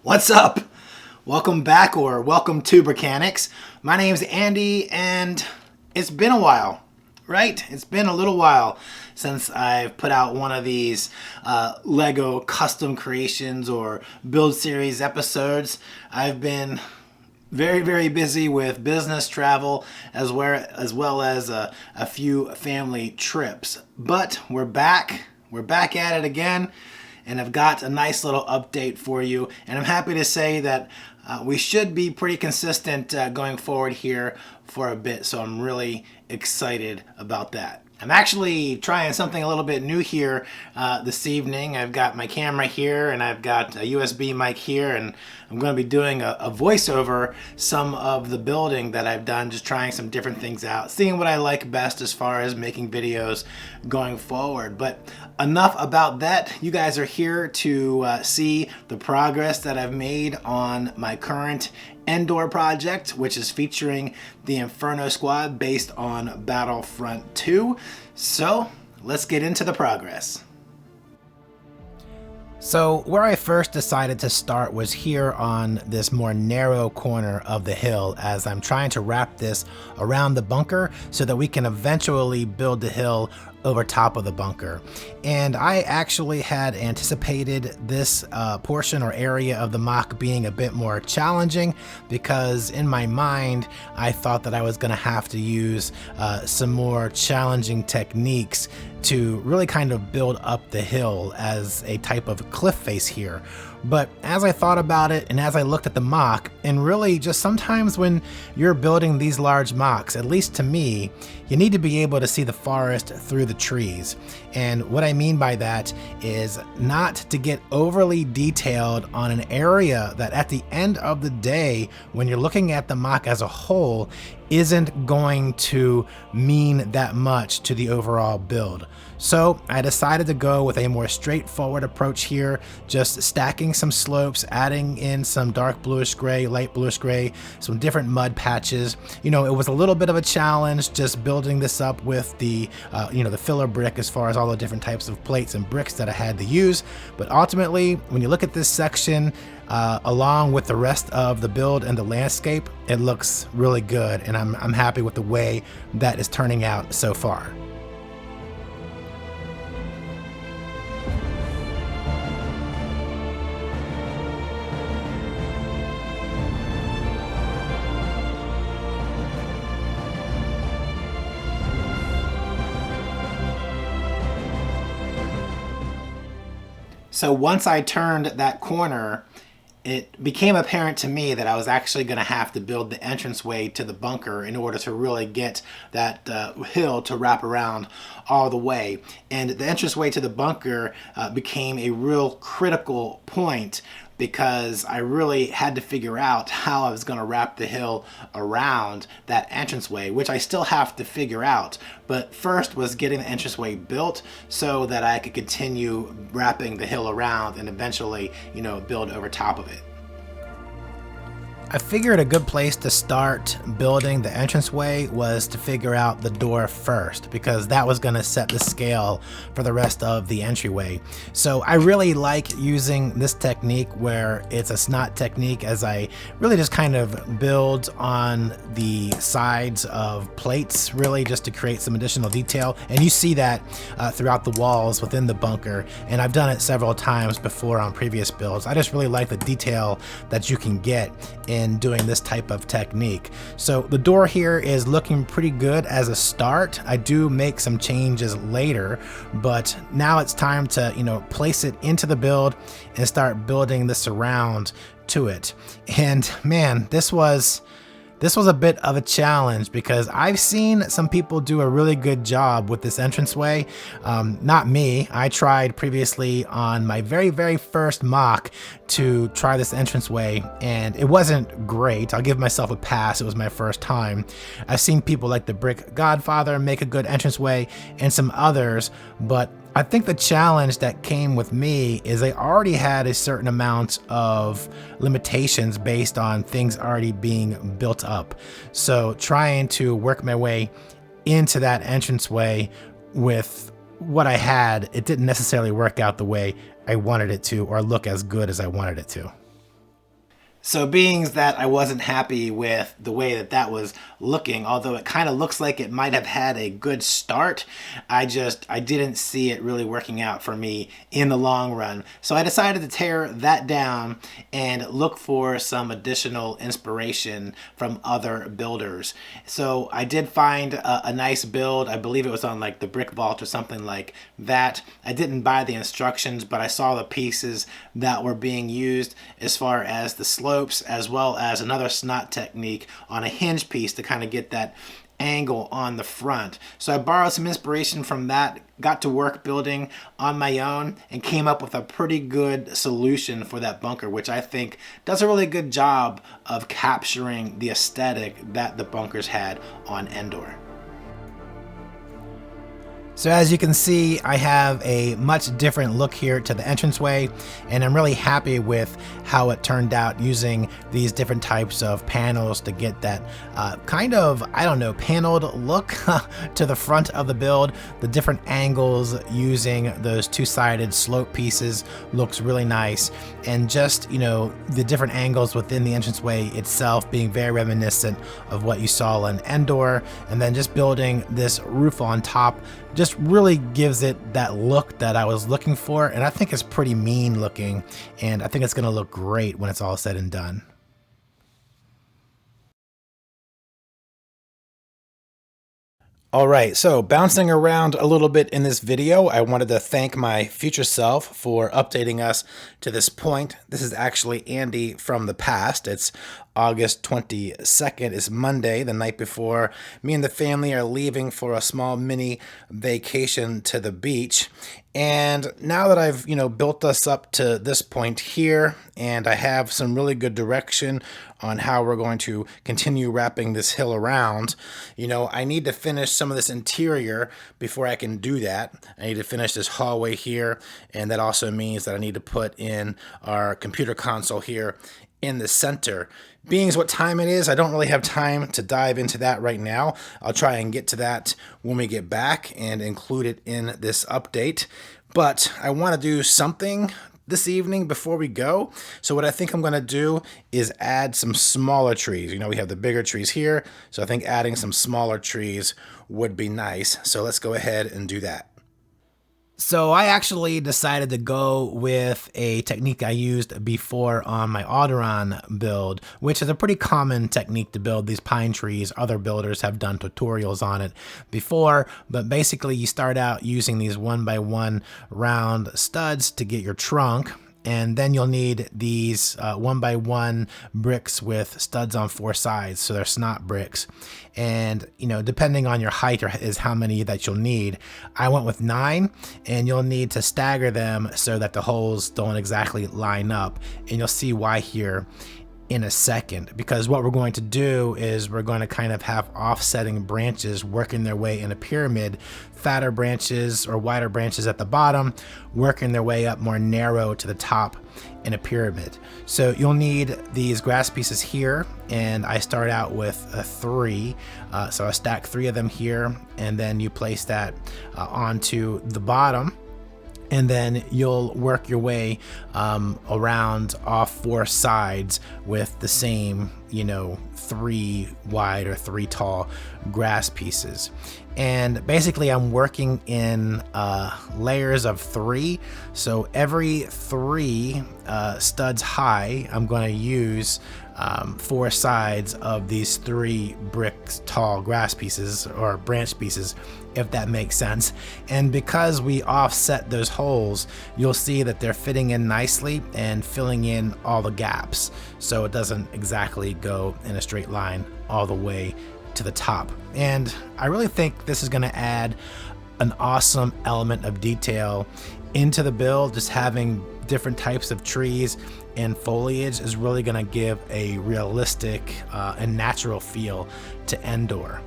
What's up? Welcome back or welcome to Brickanics. My name's Andy and it's been a while, right? It's been a little while since I've put out one of these Lego custom creations or build series episodes. I've been very busy with business travel as well as a few family trips. But we're back at it again. And I've got a nice little update for you. And I'm happy to say that we should be pretty consistent going forward here for a bit. So I'm really excited about that. I'm actually trying something a little bit new here this evening. I've got my camera here and I've got a USB mic here, and I'm going to be doing a voiceover some of the building that I've done, just trying some different things out, seeing what I like best as far as making videos going forward. But enough about that. You guys are here to see the progress that I've made on my current Endor project, which is featuring the Inferno Squad based on Battlefront 2. So let's get into the progress. So where I first decided to start was here on this more narrow corner of the hill, as I'm trying to wrap this around the bunker so that we can eventually build the hill over top of the bunker. And I actually had anticipated this portion or area of the MOC being a bit more challenging, because in my mind I thought that I was going to have to use some more challenging techniques to really kind of build up the hill as a type of cliff face here. But as I thought about it and as I looked at the MOC, and really just sometimes when you're building these large MOCs, at least to me, you need to be able to see the forest through the trees. And what I mean by that is not to get overly detailed on an area that at the end of the day, when you're looking at the MOC as a whole, isn't going to mean that much to the overall build. So I decided to go with a more straightforward approach here, just stacking some slopes, adding in some dark bluish gray, light bluish gray, some different mud patches. You know, it was a little bit of a challenge just building this up with the the filler brick as far as all the different types of plates and bricks that I had to use. But ultimately, when you look at this section, along with the rest of the build and the landscape, it looks really good, and I'm happy with the way that is turning out so far. So once I turned that corner, it became apparent to me that I was actually going to have to build the entranceway to the bunker in order to really get that hill to wrap around all the way. And the entranceway to the bunker became a real critical point, because I really had to figure out how I was going to wrap the hill around that entranceway, which I still have to figure out. But first was getting the entranceway built so that I could continue wrapping the hill around and eventually, build over top of it. I figured a good place to start building the entranceway was to figure out the door first, because that was going to set the scale for the rest of the entryway. So I really like using this technique where it's a snot technique, as I really just kind of build on the sides of plates, really just to create some additional detail. And you see that throughout the walls within the bunker, and I've done it several times before on previous builds. I just really like the detail that you can get in doing this type of technique. So the door here is looking pretty good as a start. I do make some changes later, but now it's time to, place it into the build and start building the surround to it. And man, this was a bit of a challenge, because I've seen some people do a really good job with this entranceway. Not me. I tried previously on my very first MOC to try this entranceway, and it wasn't great. I'll give myself a pass. It was my first time. I've seen people like the Brick Godfather make a good entranceway and some others, but I think the challenge that came with me is I already had a certain amount of limitations based on things already being built up. So trying to work my way into that entranceway with what I had, it didn't necessarily work out the way I wanted it to, or look as good as I wanted it to. So being that I wasn't happy with the way that that was looking, although it kind of looks like it might have had a good start, I didn't see it really working out for me in the long run. So I decided to tear that down and look for some additional inspiration from other builders. So I did find a nice build. I believe it was on like the Brick Vault or something like that. I didn't buy the instructions, but I saw the pieces that were being used as far as the slopes, as well as another snot technique on a hinge piece to kind of get that angle on the front. So I borrowed some inspiration from that, got to work building on my own, and came up with a pretty good solution for that bunker, which I think does a really good job of capturing the aesthetic that the bunkers had on Endor. So as you can see, I have a much different look here to the entranceway, and I'm really happy with how it turned out using these different types of panels to get that kind of, I don't know, paneled look to the front of the build. The different angles using those two-sided slope pieces looks really nice, and just, you know, the different angles within the entranceway itself being very reminiscent of what you saw in Endor, and then just building this roof on top just really gives it that look that I was looking for, and I think it's pretty mean looking, and I think it's gonna look great when it's all said and done. Alright, so bouncing around a little bit in this video, I wanted to thank my future self for updating us to this point. This is actually Andy from the past. It's August 22nd. It's Monday, the night before me and the family are leaving for a small mini vacation to the beach. And now that I've, built us up to this point here, and I have some really good direction on how we're going to continue wrapping this hill around, I need to finish some of this interior before I can do that. I need to finish this hallway here, and that also means that I need to put in our computer console here in the center. Being as what time it is, I don't really have time to dive into that right now. I'll try and get to that when we get back and include it in this update. But I want to do something this evening before we go. So what I think I'm going to do is add some smaller trees. We have the bigger trees here, so I think adding some smaller trees would be nice. So let's go ahead and do that. So I actually decided to go with a technique I used before on my Alderaan build, which is a pretty common technique to build these pine trees. Other builders have done tutorials on it before, but basically you start out using these 1x1 round studs to get your trunk. And then you'll need these 1x1 bricks with studs on 4 sides, so they're snot bricks. And depending on your height is how many that you'll need. I went with 9, and you'll need to stagger them so that the holes don't exactly line up. And you'll see why here in a second, because what we're going to do is we're going to kind of have offsetting branches working their way in a pyramid, fatter branches or wider branches at the bottom, working their way up more narrow to the top in a pyramid. So you'll need these grass pieces here, and I start out with a 3. So I stack 3 of them here, and then you place that onto the bottom. And then you'll work your way around off 4 sides with the same, 3 wide or 3 tall grass pieces. And basically I'm working in layers of 3. So every 3 studs high, I'm going to use 4 sides of these 3 bricks tall grass pieces or branch pieces, if that makes sense. And because we offset those holes, you'll see that they're fitting in nicely and filling in all the gaps, so it doesn't exactly go in a straight line all the way to the top. And I really think this is going to add an awesome element of detail into the build. Just having different types of trees and foliage is really going to give a realistic and natural feel to Endor.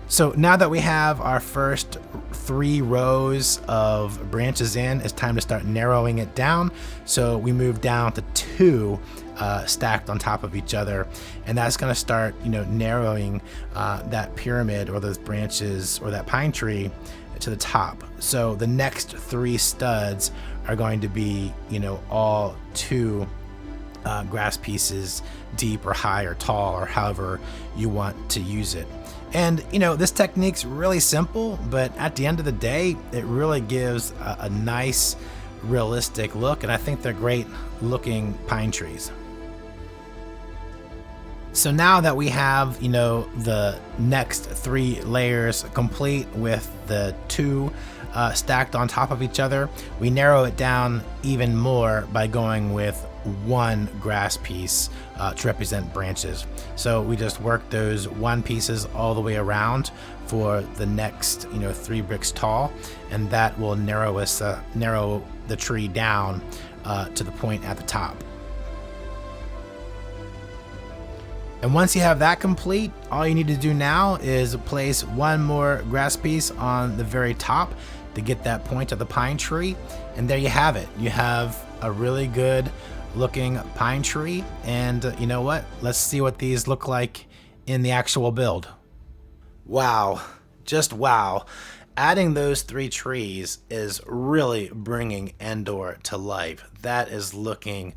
So now that we have our first 3 rows of branches in, it's time to start narrowing it down. So we move down to 2 stacked on top of each other, and that's going to start narrowing that pyramid or those branches or that pine tree to the top. So the next 3 studs are going to be all 2 grass pieces deep or high or tall, or however you want to use it. And this technique's really simple, but at the end of the day, it really gives a nice, realistic look, and I think they're great looking pine trees. So now that we have, the next 3 layers complete with the 2 stacked on top of each other, we narrow it down even more by going with 1 grass piece to represent branches. So we just work those 1 pieces all the way around for the next 3 bricks tall, and that will narrow the tree down to the point at the top. And once you have that complete, all you need to do now is place 1 more grass piece on the very top to get that point of the pine tree, and there you have it. You have a really good looking pine tree, and you know what? Let's see what these look like in the actual build. Wow, just wow. Adding those 3 trees is really bringing Endor to life. That is looking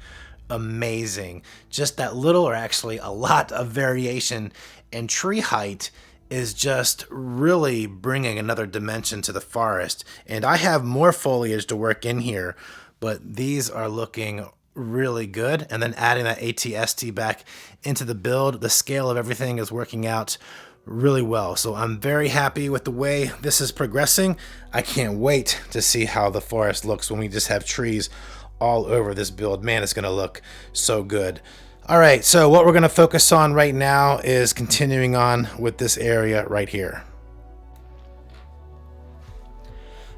amazing. Just that little, or actually a lot of variation in tree height is just really bringing another dimension to the forest. And I have more foliage to work in here, but these are looking really good. And then adding that ATST back into the build, the scale of everything is working out really well. So I'm very happy with the way this is progressing. I can't wait to see how the forest looks when we just have trees all over this build. Man, it's gonna look so good. All right, so what we're gonna focus on right now is continuing on with this area right here.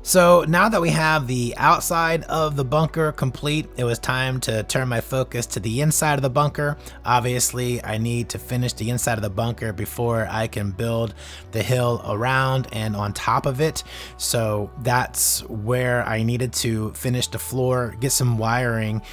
So now that we have the outside of the bunker complete, it was time to turn my focus to the inside of the bunker. Obviously, I need to finish the inside of the bunker before I can build the hill around and on top of it. So that's where I needed to finish the floor, get some wiring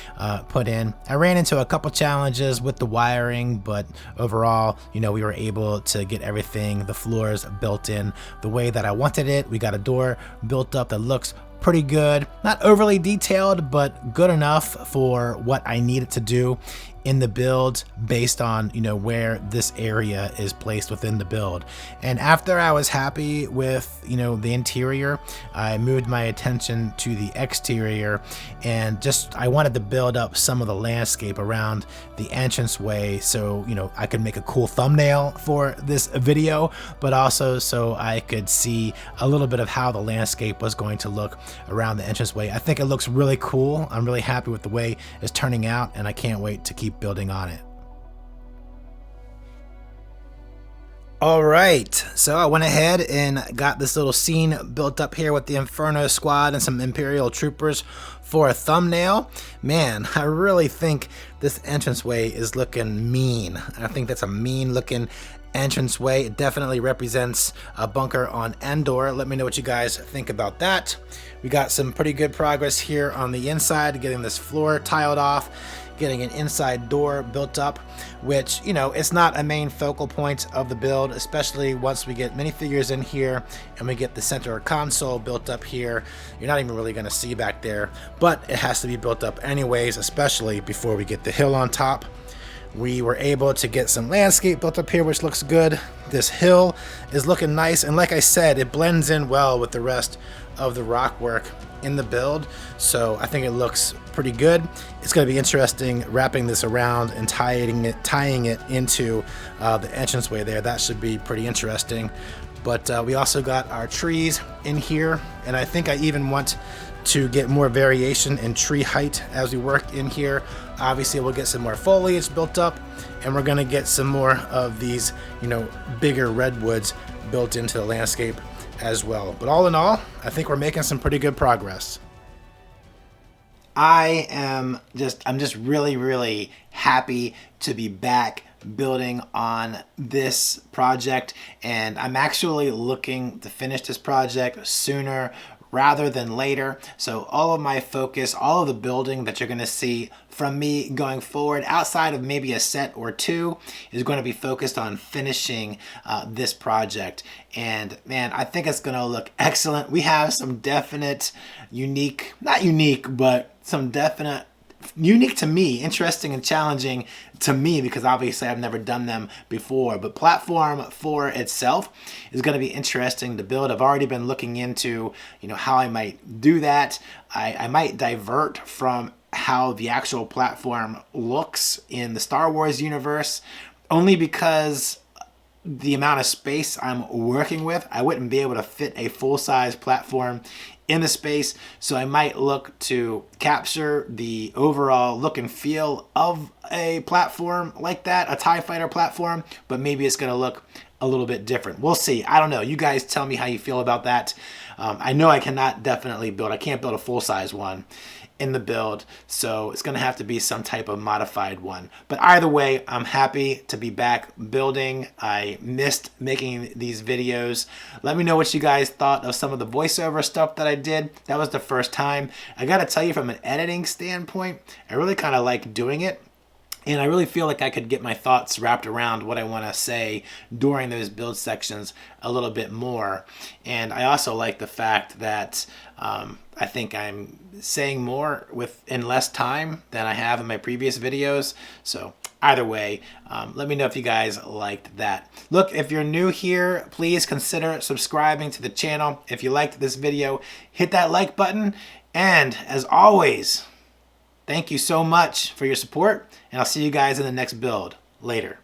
put in. I ran into a couple challenges with the wiring, but overall, we were able to get everything, the floors built in the way that I wanted it. We got a door built up that looks pretty good, not overly detailed, but good enough for what I needed to do in the build based on where this area is placed within the build. And after I was happy with the interior, I moved my attention to the exterior, and I wanted to build up some of the landscape around the entranceway so I could make a cool thumbnail for this video, but also so I could see a little bit of how the landscape was going to look around the entranceway. I think it looks really cool. I'm really happy with the way it's turning out, and I can't wait to keep building on it. All right, so I went ahead and got this little scene built up here with the Inferno Squad and some Imperial troopers for a thumbnail. Man, I really think this entranceway is looking mean. I think that's a mean looking entranceway. It definitely represents a bunker on Endor. Let me know what you guys think about that. We got some pretty good progress here on the inside, getting this floor tiled off, getting an inside door built up, which, it's not a main focal point of the build, especially once we get minifigures in here and we get the center console built up here. You're not even really going to see back there, but it has to be built up anyways, especially before we get the hill on top. We were able to get some landscape built up here, which looks good. This hill is looking nice, and like I said, it blends in well with the rest of the rock work in the build, so I think it looks pretty good. It's going to be interesting wrapping this around and tying it into the entranceway there. That should be pretty interesting. But we also got our trees in here, and I think I even want to get more variation in tree height as we work in here. Obviously, we'll get some more foliage built up, and we're going to get some more of these, bigger redwoods built into the landscape as well. But all in all, I think we're making some pretty good progress. I'm just really, really happy to be back building on this project, and I'm actually looking to finish this project sooner rather than later. So all of my focus, all of the building that you're going to see from me going forward, outside of maybe a set or two, is going to be focused on finishing this project. And man, I think it's going to look excellent. We have some definite not unique, but some definite unique to me, interesting and challenging to me, because obviously I've never done them before. But Platform 4 itself is going to be interesting to build. I've already been looking into, how I might do that. I might divert from how the actual platform looks in the Star Wars universe, only because the amount of space I'm working with, I wouldn't be able to fit a full-size platform in the space. So I might look to capture the overall look and feel of a platform like that, a TIE fighter platform, but maybe it's going to look a little bit different. We'll see. I don't know. You guys tell me how you feel about that. I know I can't build a full-size one in the build, so it's going to have to be some type of modified one. But either way, I'm happy to be back building. I missed making these videos. Let me know what you guys thought of some of the voiceover stuff that I did. That was the first time. I gotta tell you, from an editing standpoint, I really kind of like doing it. And I really feel like I could get my thoughts wrapped around what I want to say during those build sections a little bit more. And I also like the fact that I think I'm saying more in less time than I have in my previous videos. So either way, let me know if you guys liked that. Look, if you're new here, please consider subscribing to the channel. If you liked this video, hit that like button. And as always, thank you so much for your support, and I'll see you guys in the next build. Later.